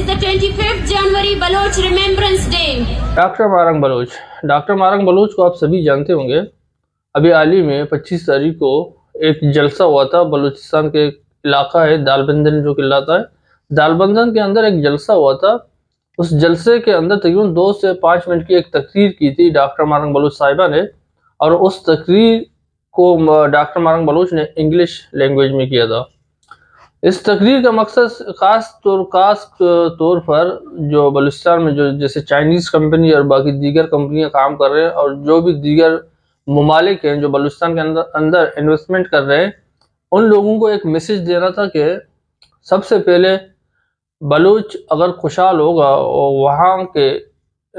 is the 25th January Baloch Remembrance Day. Doctor Marang Baloch. Doctor Marang Baloch को आप सभी जानते होंगे। अभी हाल ही में 25 तारीख को एक जलसा हुआ था। बलूचिस्तान के इलाका है दालबंदन जो कहलाता है, दालबंदन के अंदर एक जलसा हुआ था। उस जलसे के अंदर तकरीबन 2 से 5 मिनट की एक तकरीर की थी डॉक्टर मारंग बलोच साहिबा ने, और उस तकरीर को डॉक्टर मारंग बलोच ने इंग्लिश लैंग्वेज में किया था। इस तकरीर का मकसद खास तौर पर जो बलूचिस्तान में जो जैसे चाइनीज़ कंपनी और बाकी दीगर कंपनियां काम कर रहे हैं और जो भी दीगर ममालिक हैं जो बलूचिस्तान के अंदर इन्वेस्टमेंट कर रहे हैं, उन लोगों को एक मैसेज देना था कि सबसे पहले बलूच अगर खुशहाल होगा और वहाँ के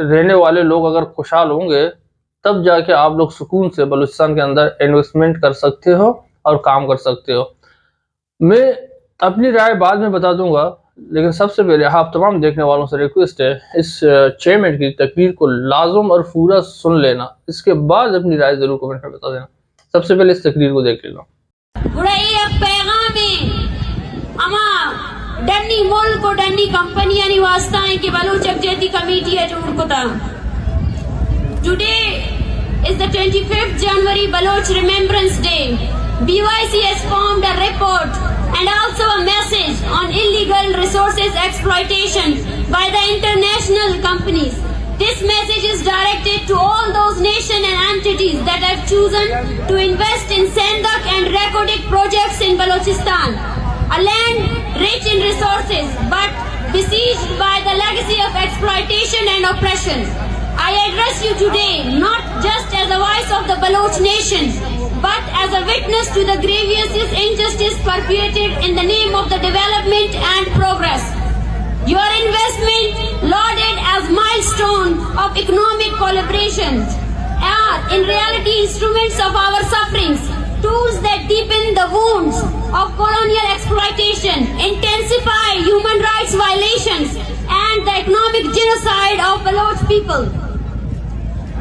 रहने वाले लोग अगर खुशहाल होंगे, तब जाके आप लोग सुकून से बलूचिस्तान के अंदर इन्वेस्टमेंट कर सकते हो और काम कर सकते हो। मैं अपनी राय बाद में बता दूंगा, लेकिन सबसे पहले आप तमाम देखने वालों से रिक्वेस्ट है इस 6 मिनट की तकरीर को लाजम और पूरा सुन लेना, इसके बाद अपनी राय जरूर कमेंट में बता देना। सबसे पहले इस तकरीर को देख लेना। डन्नी मुल्क को डन्नी कंपनियां नहीं वास्ता है कि बलूच यकजहती कमेटी है जो उनको था। Today is the 25th January Baloch Remembrance Day. BYC has formed a report and also a message on illegal resources exploitation by the international companies. This message is directed to all those nations and entities that have chosen to invest in Sandak and Rekodik projects in Balochistan, a land rich in resources but besieged by the legacy of exploitation and oppression. I address you today not just as a voice of the Baloch nation, but as a witness to the grievous injustice perpetrated in the name of the development and progress. Your investment, lauded as milestone of economic collaboration, are in reality instruments of our sufferings, tools that deepen the wounds of colonial exploitation, intensify human rights violations, and the economic genocide of Baloch people.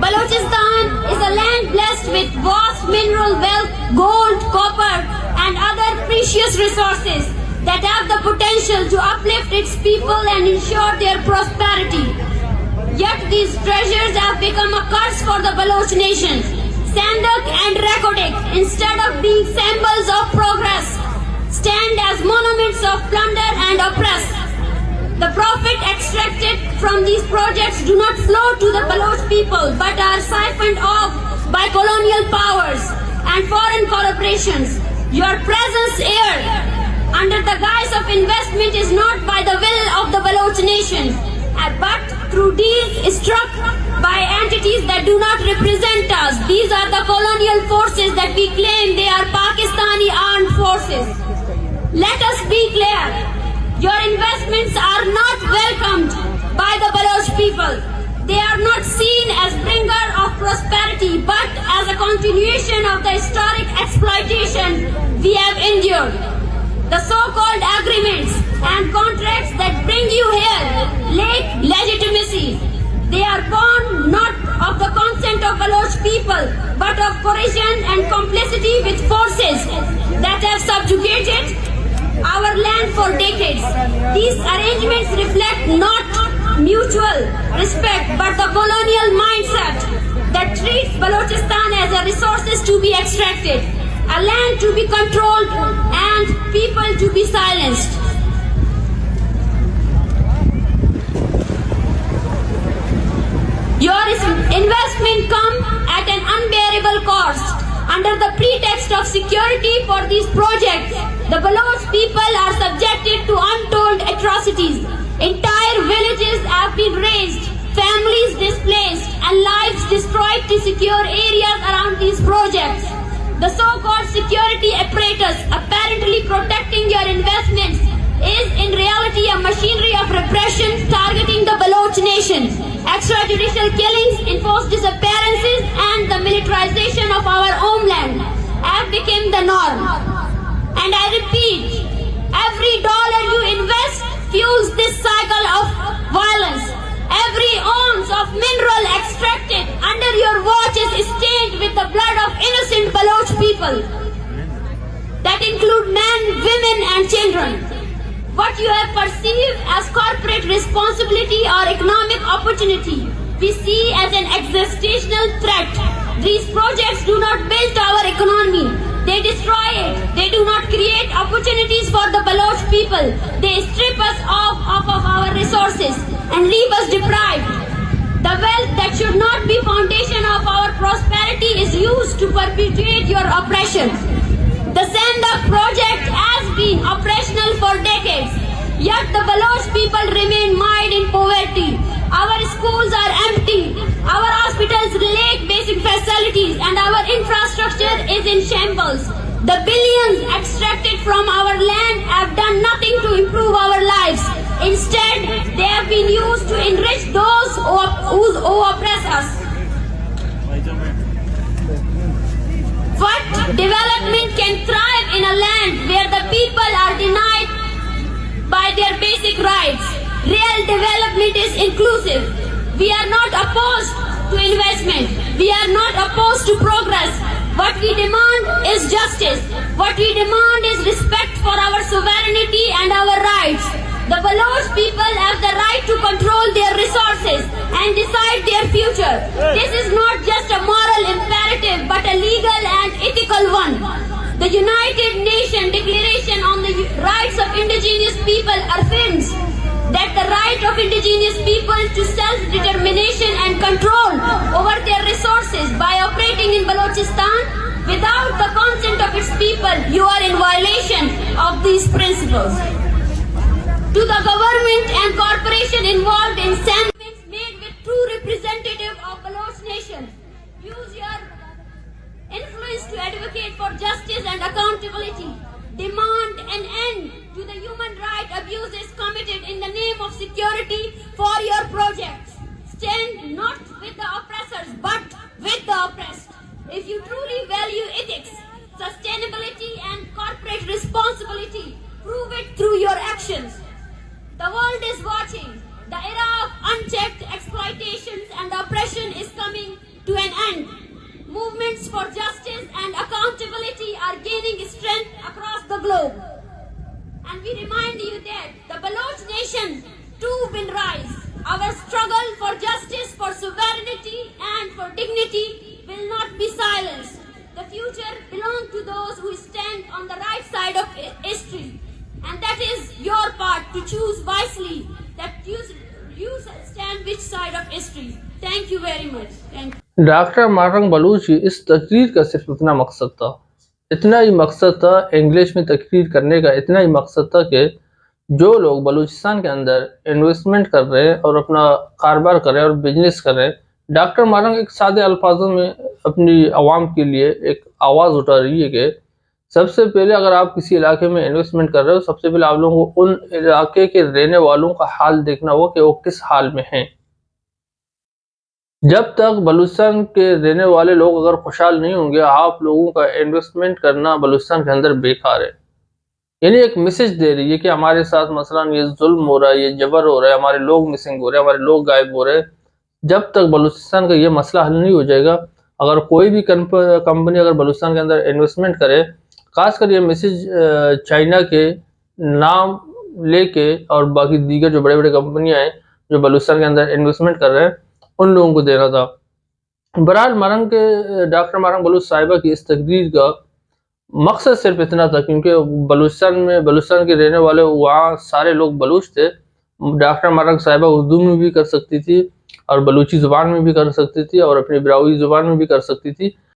Balochistan is a land blessed with vast mineral wealth, gold, copper, and other precious resources that have the potential to uplift its people and ensure their prosperity. Yet these treasures have become a curse for the Baloch nation. Sandak and Rekodik, instead of being symbols of progress, stand as monuments of plunder and oppress. The profit extracted from these projects do not flow to the Baloch people but are siphoned off by colonial powers and foreign corporations. Your presence here under the guise of investment is not by the will of the Baloch nation, but through deals struck by entities that do not represent us. These are the colonial forces that we claim they are Pakistani armed forces. Let us be clear. Your investments are not welcomed by the Baloch people. They are not seen as bringer of prosperity, but as a continuation of the historic exploitation we have endured. The so-called agreements and contracts that bring you here lack legitimacy. They are born not of the consent of Baloch people, but of coercion and complicity with forces that have subjugated our land for decades. These arrangements reflect not mutual respect but the colonial mindset that treats Balochistan as a resources to be extracted, a land to be controlled, and people to be silenced. Your investment come at an unbearable cost. Under the pretext of security for these projects, the Baloch people are subjected to untold atrocities. Entire villages have been razed, families displaced, and lives destroyed to secure areas around these projects. The so-called security apparatus apparently protecting your investments is in reality a machinery of repression targeting the Baloch nation. Extrajudicial killings, enforced disappearances, and the militarization of our homeland have become the norm. And I repeat, every dollar you invest fuels this cycle of violence. Every ounce of mineral extracted under your watch is stained with the blood of innocent Baloch people. That include men, women, and children. what you have perceived as corporate responsibility or economic opportunity, we see as an existential threat. These projects do not build our economy, they destroy it. They do not create opportunities for the Baloch people. They strip us of our resources and leave us deprived. The wealth that should not be foundation of our prosperity is used to perpetuate your oppression. The Sandhak project has been operational for decades, yet the Baloch people remain mired in poverty. Our schools are empty, our hospitals lack basic facilities, and our infrastructure is in shambles. The billions extracted from our land have done nothing to improve our lives. Instead, they have been used to enrich those who oppress us. What development can thrive in a land where the people are denied by their basic rights? Real development is inclusive. We are not opposed to investment. We are not opposed to progress. What we demand is justice. What we demand is respect for our sovereignty and our rights. The Baloch people have the right to control their resources and decide their future. This is not just a moral imperative but a legal and ethical one. The United Nations Declaration on the Rights of Indigenous People affirms that the right of indigenous people to self-determination and control over their resources by operating in Balochistan without the consent of its people, you are in violation of these principles. To the government and corporation involved in sandwiches made with true representative of Baloch nation, use your influence to advocate for justice and accountability. Demand an end to the human rights abuses committed in the name of security for your projects. Stand not with the oppressors but with the oppressed. If you truly value ethics, sustainability and corporate responsibility, prove it through your actions. The world is watching. The era of unchecked exploitations and oppression is coming to an end. Movements for justice and accountability are gaining strength across the globe. And we remind you that the Baloch nation too will rise. Our struggle for justice, for sovereignty and for dignity will not be silenced. The future belongs to those who stand on the right side of history. And that is your part to choose wisely that you stand which side of history. Thank you very much. Thank you. Doctor Marang Baloch की इस तकरीर का सिर्फ इतना मकसद था, इतना ही मकसद था, इंग्लिश में तकरीर करने का इतना ही मकसद था कि जो लोग बलूचिस्तान के अंदर इन्वेस्टमेंट कर रहे हैं और अपना कारोबार कर रहे हैं और बिजनेस कर रहे हैं, डॉक्टर मारंग एक सादे अल्फाजों में अपनी आवाम के लिए एक आवाज़ उठा रही है कि सबसे पहले अगर आप किसी इलाके में इन्वेस्टमेंट कर रहे हो, सबसे पहले आप लोगों को उन इलाके के रहने वालों का हाल देखना होगा कि वो किस हाल में हैं। जब तक बलूचिस्तान के रहने वाले लोग अगर खुशहाल नहीं होंगे, आप लोगों का इन्वेस्टमेंट करना बलूचिस्तान के अंदर बेकार है। यानी एक मैसेज दे रही है कि हमारे साथ मसलन ये जुल्म हो रहा है, ये जबर हो रहा है, हमारे लोग मिसिंग हो रहे हैं, हमारे लोग गायब हो रहे हैं। जब तक बलूचिस्तान का ये मसला हल नहीं हो जाएगा, अगर कोई भी कंपनी अगर बलूचिस्तान के अंदर इन्वेस्टमेंट करे, खासकर ये मैसेज चाइना के नाम लेके और बाकी दीगर जो बड़े बड़े कंपनियां हैं जो बलूचिस्तान के अंदर इन्वेस्टमेंट कर रहे हैं, उन लोगों को देना था। बहरहाल डॉक्टर मारंग बलूच साहिबा की इस तकरीर का मकसद सिर्फ इतना था, क्योंकि बलूचिस्तान के रहने वाले वहाँ सारे लोग बलूच थे। डॉक्टर मारंग साहिबा उर्दू में भी कर सकती थी और बलूची ज़ुबान में भी कर सकती थी और अपनी ब्राहुई ज़ुबान में भी कर सकती थी।